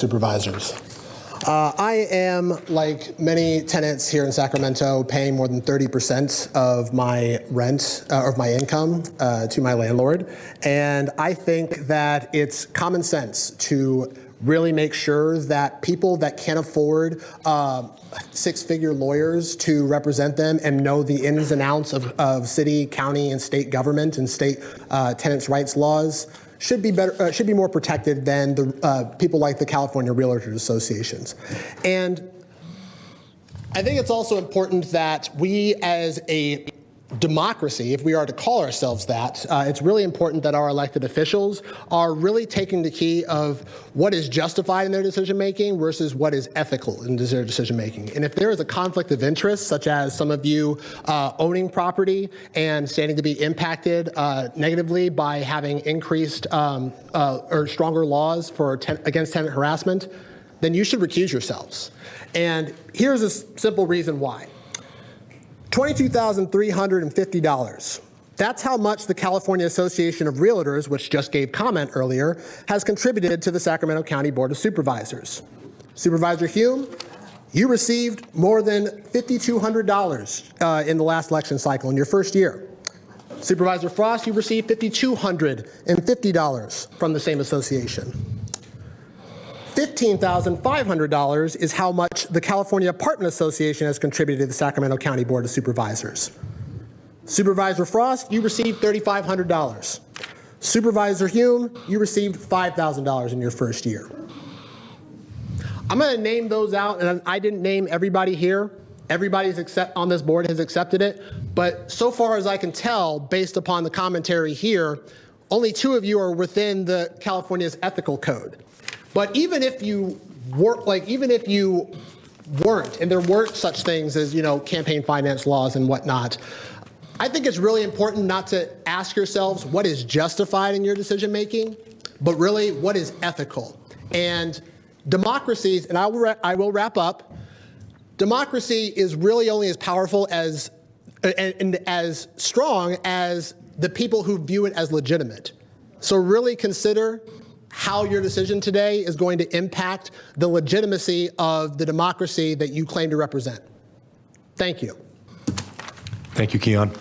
Supervisors. I am, like many tenants here in Sacramento, paying more than 30% of my rent, of my income to my landlord. And I think that it's common sense to really make sure that people that can't afford six-figure lawyers to represent them and know the ins and outs of city, county, and state government and state tenants' rights laws should be more protected than the people like the California Realtors Associations. And I think it's also important that we, as a democracy, if we are to call ourselves that, it's really important that our elected officials are really taking the key of what is justified in their decision-making versus what is ethical in their decision-making. And if there is a conflict of interest, such as some of you owning property and standing to be impacted negatively by having increased or stronger laws for against tenant harassment, then you should recuse yourselves. And here's a simple reason why. $22,350. That's how much the California Association of Realtors, which just gave comment earlier, has contributed to the Sacramento County Board of Supervisors. Supervisor Hume, you received more than $5,200 in the last election cycle in your first year. Supervisor Frost, you received $5,250 from the same association. $15,500 is how much the California Apartment Association has contributed to the Sacramento County Board of Supervisors. Supervisor Frost, you received $3,500. Supervisor Hume, you received $5,000 in your first year. I'm going to name those out, and I didn't name everybody here. Everybody on this board has accepted it, but so far as I can tell, based upon the commentary here, only 2 of you are within the California's ethical code. But even if you weren't, and there weren't such things as, campaign finance laws and whatnot, I think it's really important not to ask yourselves what is justified in your decision making, but really what is ethical. And democracies, and I will wrap up. Democracy is really only as powerful as and as strong as the people who view it as legitimate. So really consider how your decision today is going to impact the legitimacy of the democracy that you claim to represent. Thank you. Thank you, Keyan.